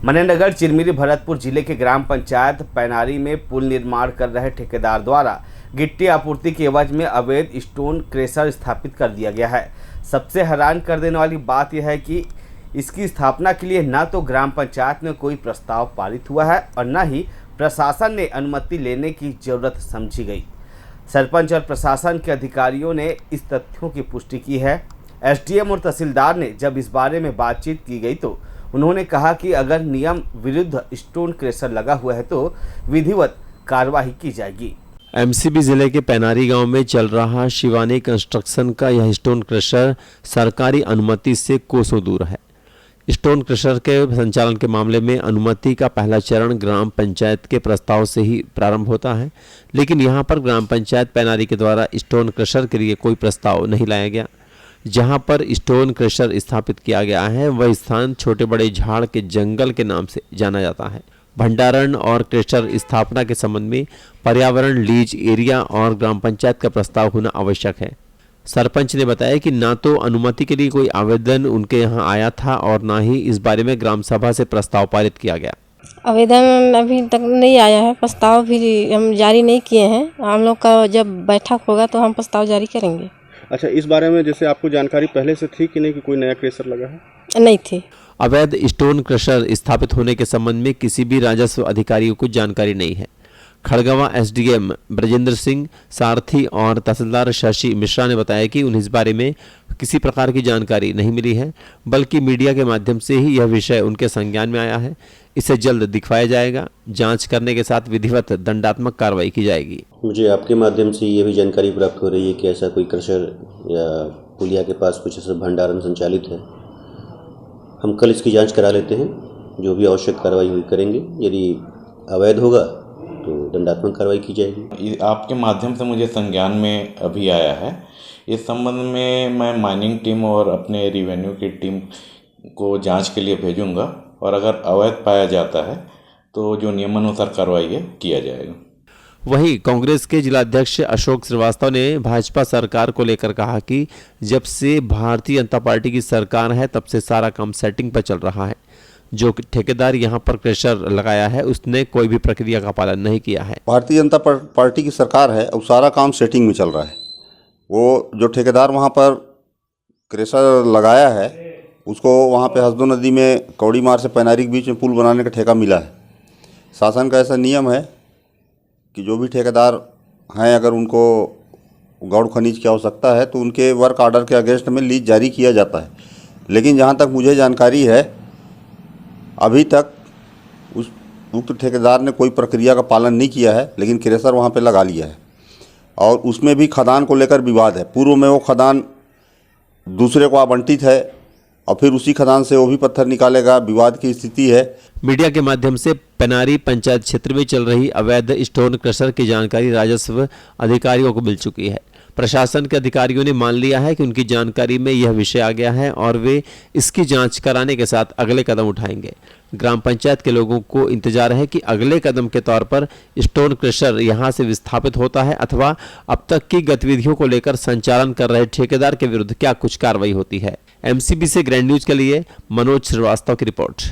मनेनगर चिरमिरी भरतपुर जिले के ग्राम पंचायत पैनारी में पुल निर्माण कर रहे ठेकेदार द्वारा गिट्टी आपूर्ति के एवज में अवैध स्टोन क्रेशर स्थापित कर दिया गया है। सबसे हैरान कर देने वाली बात यह है कि इसकी स्थापना के लिए न तो ग्राम पंचायत में कोई प्रस्ताव पारित हुआ है और न ही प्रशासन ने अनुमति लेने की जरूरत समझी गई। सरपंच और प्रशासन के अधिकारियों ने इस तथ्यों की पुष्टि की है। एसडीएम और तहसीलदार ने जब इस बारे में बातचीत की गई तो उन्होंने कहा कि अगर नियम विरुद्ध स्टोन क्रेशर लगा हुआ है तो विधिवत कार्रवाई की जाएगी। एमसीबी जिले के पैनारी गांव में चल रहा शिवानी कंस्ट्रक्शन का यह स्टोन क्रशर सरकारी अनुमति से कोसों दूर है। स्टोन क्रशर के संचालन के मामले में अनुमति का पहला चरण ग्राम पंचायत के प्रस्ताव से ही प्रारंभ होता है, लेकिन यहां पर ग्राम पंचायत पैनारी के द्वारा स्टोन क्रशर के लिए कोई प्रस्ताव नहीं लाया गया। जहां पर स्टोन क्रशर स्थापित किया गया है वह स्थान छोटे बड़े झाड़ के जंगल के नाम से जाना जाता है। भंडारण और क्रेशर स्थापना के संबंध में पर्यावरण, लीज एरिया और ग्राम पंचायत का प्रस्ताव होना आवश्यक है। सरपंच ने बताया कि ना तो अनुमति के लिए कोई आवेदन उनके यहां आया था और ना ही इस बारे में ग्राम सभा से प्रस्ताव पारित किया गया। आवेदन अभी तक नहीं आया है, प्रस्ताव भी हम जारी नहीं किए हैं। हम लोग का जब बैठक होगा तो हम प्रस्ताव जारी करेंगे। अच्छा, इस बारे में जैसे आपको जानकारी पहले से थी कि नहीं कि कोई नया क्रेशर लगा है? नहीं थी। अवैध स्टोन क्रशर स्थापित होने के संबंध में किसी भी राजस्व अधिकारियों को जानकारी नहीं है। खड़गवा एसडीएम ब्रजेंद्र सिंह सारथी और तहसीलदार शशि मिश्रा ने बताया कि उन्हें इस बारे में किसी प्रकार की जानकारी नहीं मिली है, बल्कि मीडिया के माध्यम से ही यह विषय उनके संज्ञान में आया है। इसे जल्द दिखवाया जाएगा। जांच करने के साथ विधिवत दंडात्मक कार्रवाई की जाएगी। मुझे आपके माध्यम से ये भी जानकारी प्राप्त हो रही है कि ऐसा कोई क्रशर या पुलिया के पास कुछ ऐसा भंडारण संचालित है। हम कल इसकी जांच करा लेते हैं, जो भी आवश्यक कार्रवाई हुई करेंगे। यदि अवैध होगा तो दंडात्मक कार्रवाई की जाएगी। आपके माध्यम से मुझे संज्ञान में अभी आया है। इस संबंध में मैं माइनिंग टीम और अपने रिवेन्यू की टीम को जांच के लिए भेजूंगा और अगर अवैध पाया जाता है तो जो नियमानुसार कार्रवाई है किया जाएगा। वहीं कांग्रेस के जिलाध्यक्ष अशोक श्रीवास्तव ने भाजपा सरकार को लेकर कहा कि जब से भारतीय जनता पार्टी की सरकार है तब से सारा काम सेटिंग पर चल रहा है। जो ठेकेदार यहां पर क्रेशर लगाया है उसने कोई भी प्रक्रिया का पालन नहीं किया है। भारतीय जनता पार्टी की सरकार है और सारा काम सेटिंग में चल रहा है। वो जो ठेकेदार वहां पर क्रेशर लगाया है उसको वहां पे हसदो नदी में कौड़ी मार से पैनारी के बीच में पुल बनाने का ठेका मिला है। शासन का ऐसा नियम है कि जो भी ठेकेदार हैं अगर उनको गौड़ खनिज की आवश्यकता है तो उनके वर्क ऑर्डर के अगेंस्ट में लीज जारी किया जाता है। लेकिन जहाँ तक मुझे जानकारी है अभी तक उस उक्त ठेकेदार ने कोई प्रक्रिया का पालन नहीं किया है, लेकिन क्रेशर वहाँ पे लगा लिया है और उसमें भी खदान को लेकर विवाद है। पूर्व में वो खदान दूसरे को आवंटित है और फिर उसी खदान से वो भी पत्थर निकालेगा, विवाद की स्थिति है। मीडिया के माध्यम से पैनारी पंचायत क्षेत्र में चल रही अवैध स्टोन क्रशर की जानकारी राजस्व अधिकारियों को मिल चुकी है। प्रशासन के अधिकारियों ने मान लिया है कि उनकी जानकारी में यह विषय आ गया है और वे इसकी जांच कराने के साथ अगले कदम उठाएंगे। ग्राम पंचायत के लोगों को इंतजार है कि अगले कदम के तौर पर स्टोन क्रशर यहां से विस्थापित होता है अथवा अब तक की गतिविधियों को लेकर संचालन कर रहे ठेकेदार के विरुद्ध क्या कुछ कार्रवाई होती है। एमसीबी से ग्रैंड न्यूज के लिए मनोज श्रीवास्तव की रिपोर्ट।